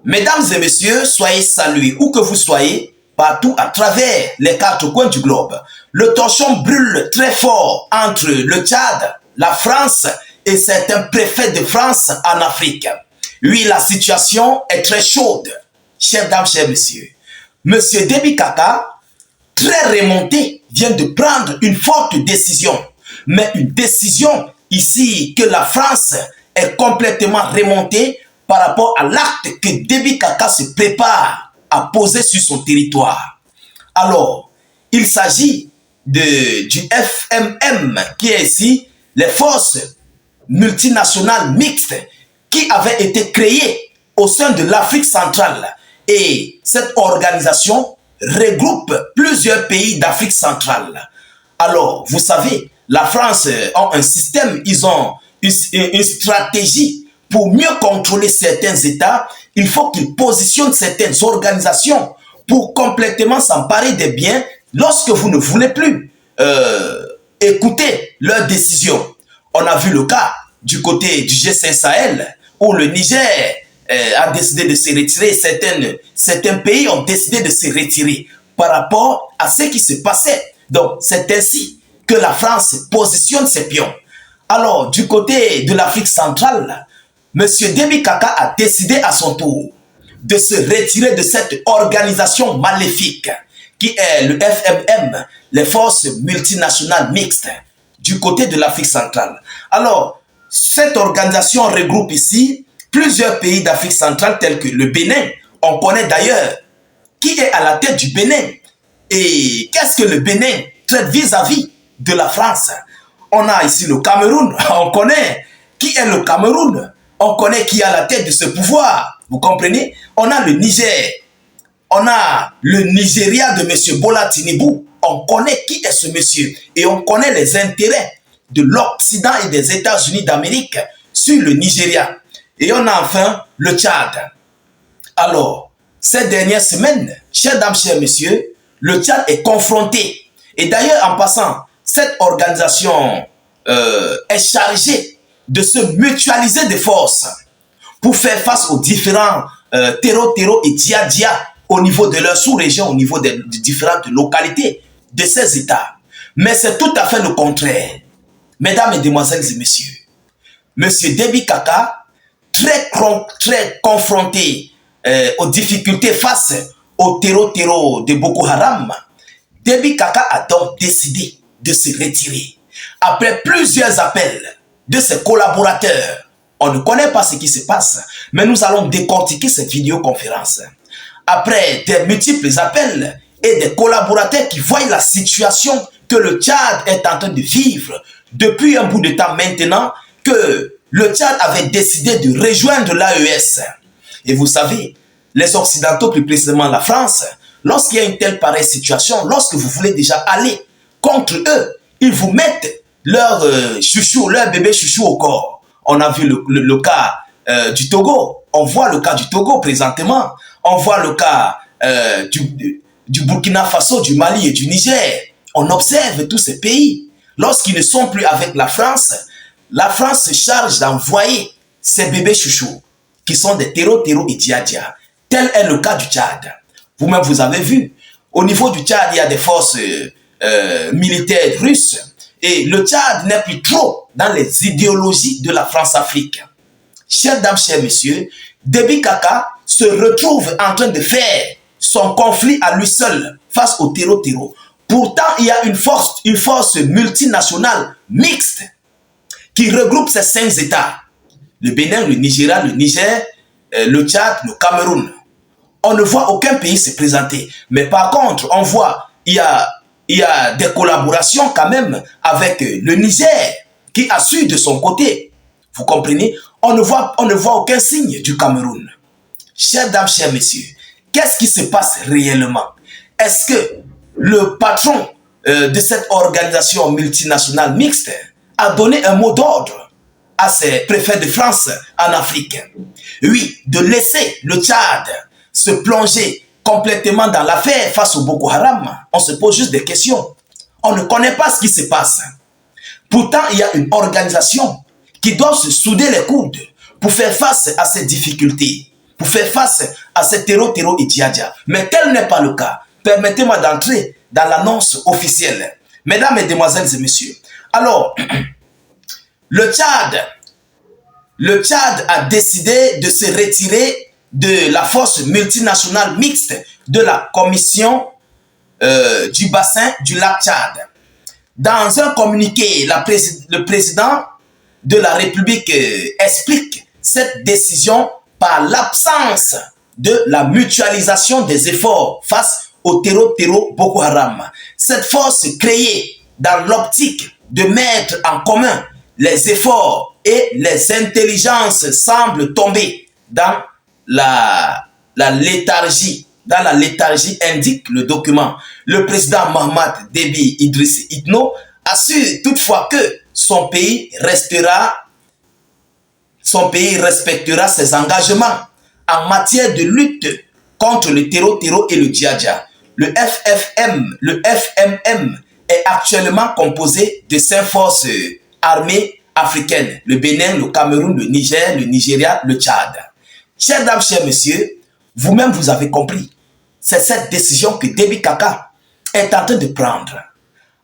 Mesdames et messieurs, soyez salués où que vous soyez, partout à travers les quatre coins du globe. Le torchon brûle très fort entre le Tchad, la France et certains préfets de France en Afrique. Oui, la situation est très chaude. Chers dames, chers messieurs, Monsieur Déby Kaka, très remonté, vient de prendre une forte décision. Mais une décision ici que la France est complètement remontée par rapport à l'acte que Déby Kaka se prépare à poser sur son territoire. Alors, il s'agit du FMM, qui est ici les forces multinationales mixtes qui avaient été créées au sein de l'Afrique centrale. Et cette organisation regroupe plusieurs pays d'Afrique centrale. Alors, vous savez, la France a un système, ils ont une stratégie pour mieux contrôler certains États. Il faut qu'ils positionnent certaines organisations pour complètement s'emparer des biens lorsque vous ne voulez plus écouter leurs décisions. On a vu le cas du côté du G5 Sahel où le Niger a décidé de se retirer, certains pays ont décidé de se retirer par rapport à ce qui se passait. Donc, c'est ainsi que la France positionne ses pions. Alors, du côté de l'Afrique centrale, M. Déby Kaka a décidé à son tour de se retirer de cette organisation maléfique qui est le FMM, les forces multinationales mixtes, du côté de l'Afrique centrale. Alors, cette organisation regroupe ici plusieurs pays d'Afrique centrale tels que le Bénin. On connaît d'ailleurs qui est à la tête du Bénin. Et qu'est-ce que le Bénin traite vis-à-vis de la France? On a ici le Cameroun. On connaît qui est le Cameroun. On connaît qui est à la tête de ce pouvoir. Vous comprenez? On a le Niger. On a le Nigeria de M. Bola Tinubu. On connaît qui est ce monsieur. Et on connaît les intérêts de l'Occident et des États-Unis d'Amérique sur le Nigeria. Et on a enfin le Tchad. Alors, ces dernières semaines, chers dames, chers messieurs, le Tchad est confronté. Et d'ailleurs, en passant, cette organisation est chargée de se mutualiser des forces pour faire face aux différents terreaux et dia au niveau de leur sous-région, au niveau des différentes localités de ces États. Mais c'est tout à fait le contraire. Mesdames, Mesdemoiselles et Messieurs, M. Déby Kaka, très confronté aux difficultés face au terreau de Boko Haram, Déby Kaka a donc décidé de se retirer. Après plusieurs appels de ses collaborateurs, on ne connaît pas ce qui se passe, mais nous allons décortiquer cette vidéoconférence. Après des multiples appels et des collaborateurs qui voient la situation que le Tchad est en train de vivre depuis un bout de temps maintenant, que le Tchad avait décidé de rejoindre l'AES. Et vous savez, les Occidentaux, plus précisément la France, lorsqu'il y a une telle pareille situation, lorsque vous voulez déjà aller contre eux, ils vous mettent leur chouchou, leur bébé chouchou au corps. On a vu le cas du Togo, on voit le cas du Togo présentement, on voit le cas du Burkina Faso, du Mali et du Niger. On observe tous ces pays. Lorsqu'ils ne sont plus avec la France se charge d'envoyer ces bébés chouchous qui sont des terreaux et dia. Tel est le cas du Tchad. Vous-même, vous avez vu. Au niveau du Tchad, il y a des forces militaires russes. Et le Tchad n'est plus trop dans les idéologies de la France-Afrique. Chers dames, chers messieurs, Déby Kaka se retrouve en train de faire son conflit à lui seul face au terreau. Pourtant, il y a une force multinationale mixte qui regroupe ces 5 États. Le Bénin, le Nigeria, le Niger, le Tchad, le Cameroun. On ne voit aucun pays se présenter. Mais par contre, on voit, il y a des collaborations quand même avec le Niger qui assure de son côté. Vous comprenez? On ne voit aucun signe du Cameroun. Chers dames, chers messieurs, qu'est-ce qui se passe réellement? Est-ce que le patron de cette organisation multinationale mixte a donné un mot d'ordre à ses préfets de France en Afrique? Oui, de laisser le Tchad se plonger complètement dans l'affaire face au Boko Haram. On se pose juste des questions. On ne connaît pas ce qui se passe. Pourtant, il y a une organisation qui doit se souder les coudes pour faire face à ces difficultés, pour faire face à ces terreaux et djihadistes. Mais tel n'est pas le cas. Permettez-moi d'entrer dans l'annonce officielle. Mesdames, Mesdemoiselles et Messieurs, alors, le Tchad a décidé de se retirer de la force multinationale mixte de la commission du bassin du lac Tchad. Dans un communiqué, le président de la République explique cette décision par l'absence de la mutualisation des efforts face au terreau Boko Haram. Cette force créée dans l'optique de mettre en commun les efforts et les intelligences semblent tomber dans la léthargie. Dans la léthargie, indique le document. Le président Mohamed Déby Idriss Itno assure toutefois que son pays respectera ses engagements en matière de lutte contre le terreau et le djihad. Le FMM est actuellement composé de 5 forces armées africaines, le Bénin, le Cameroun, le Niger, le Nigeria, le Tchad. Chers dames, chers messieurs, vous-même vous avez compris, c'est cette décision que Déby Kaka est en train de prendre.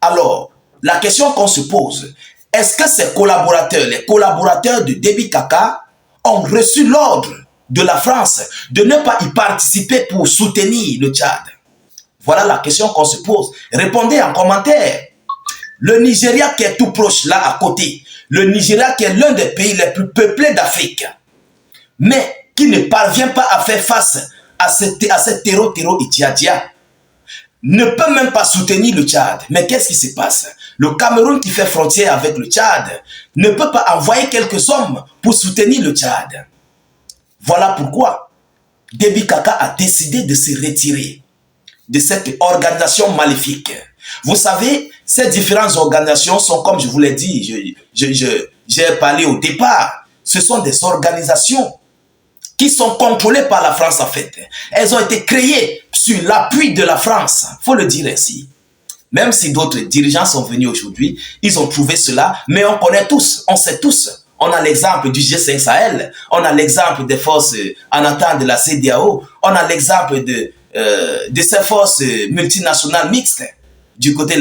Alors, la question qu'on se pose, est-ce que ces collaborateurs, les collaborateurs de Déby Kaka, ont reçu l'ordre de la France de ne pas y participer pour soutenir le Tchad? Voilà la question qu'on se pose. Répondez en commentaire. Le Nigeria qui est tout proche là à côté, le Nigeria qui est l'un des pays les plus peuplés d'Afrique, mais qui ne parvient pas à faire face à ce terreau et djihadien, ne peut même pas soutenir le Tchad. Mais qu'est-ce qui se passe? Le Cameroun qui fait frontière avec le Tchad ne peut pas envoyer quelques hommes pour soutenir le Tchad. Voilà pourquoi Déby Kaka a décidé de se retirer de cette organisation maléfique. Vous savez, ces différentes organisations sont, comme je vous l'ai dit, j'ai parlé au départ, ce sont des organisations qui sont contrôlées par la France en fait. Elles ont été créées sur l'appui de la France, il faut le dire ainsi. Même si d'autres dirigeants sont venus aujourd'hui, ils ont trouvé cela, mais on connaît tous, on sait tous. On a l'exemple du G5 Sahel, on a l'exemple des forces en attente de la CEDEAO, on a l'exemple de ces forces multinationales mixtes du côté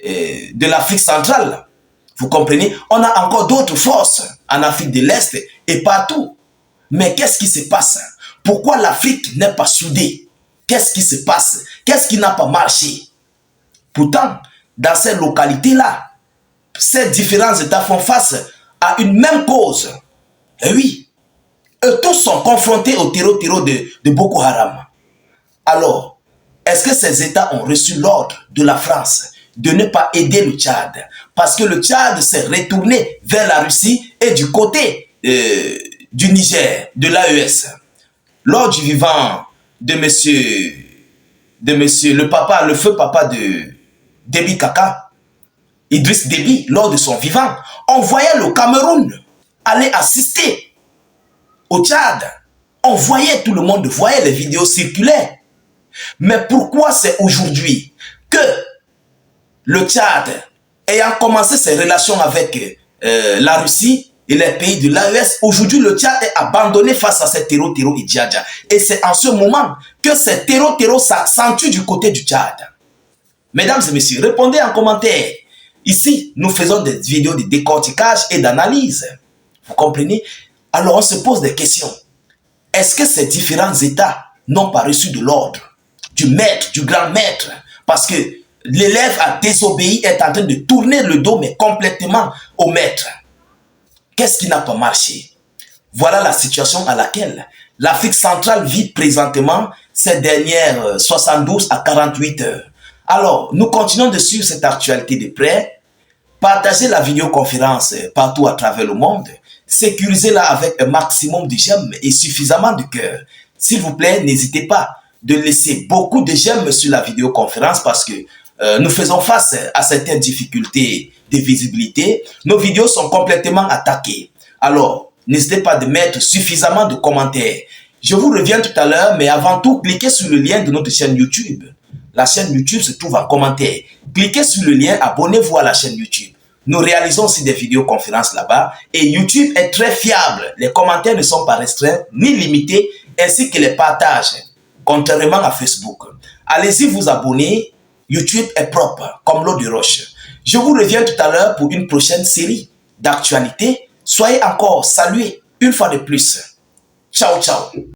de l'Afrique centrale. Vous comprenez? On a encore d'autres forces en Afrique de l'Est et partout. Mais qu'est-ce qui se passe? Pourquoi l'Afrique n'est pas soudée? Qu'est-ce qui se passe? Qu'est-ce qui n'a pas marché? Pourtant, dans ces localités-là, ces différents États font face à une même cause. Et oui, eux tous sont confrontés au terreau de Boko Haram. Alors, est-ce que ces États ont reçu l'ordre de la France de ne pas aider le Tchad? Parce que le Tchad s'est retourné vers la Russie et du côté du Niger, de l'AES. Lors du vivant de monsieur, le feu papa de Déby Kaka, Idriss Déby, lors de son vivant, on voyait le Cameroun aller assister au Tchad. On voyait, tout le monde voyait les vidéos circulaires. Mais pourquoi c'est aujourd'hui que le Tchad, ayant commencé ses relations avec la Russie et les pays de l'AES, aujourd'hui le Tchad est abandonné face à ces terreaux et djihad. Et c'est en ce moment que ces terreaux s'accentuent du côté du Tchad. Mesdames et messieurs, répondez en commentaire. Ici, nous faisons des vidéos de décortiquage et d'analyse. Vous comprenez? Alors on se pose des questions. Est-ce que ces différents États n'ont pas reçu de l'ordre du maître, du grand maître? Parce que l'élève a désobéi, est en train de tourner le dos, mais complètement au maître. Qu'est-ce qui n'a pas marché? Voilà la situation à laquelle l'Afrique centrale vit présentement ces dernières 72 à 48 heures. Alors, nous continuons de suivre cette actualité de près. Partagez la vidéoconférence partout à travers le monde. Sécurisez-la avec un maximum de j'aime et suffisamment de cœur. S'il vous plaît, n'hésitez pas de laisser beaucoup de j'aime sur la vidéoconférence parce que nous faisons face à certaines difficultés de visibilité. Nos vidéos sont complètement attaquées. Alors, n'hésitez pas de mettre suffisamment de commentaires. Je vous reviens tout à l'heure, mais avant tout, cliquez sur le lien de notre chaîne YouTube. La chaîne YouTube se trouve en commentaire. Cliquez sur le lien, abonnez-vous à la chaîne YouTube. Nous réalisons aussi des vidéoconférences là-bas et YouTube est très fiable. Les commentaires ne sont pas restreints ni limités, ainsi que les partages, contrairement à Facebook. Allez-y vous abonner. YouTube est propre, comme l'eau de roche. Je vous reviens tout à l'heure pour une prochaine série d'actualités. Soyez encore salués une fois de plus. Ciao, ciao.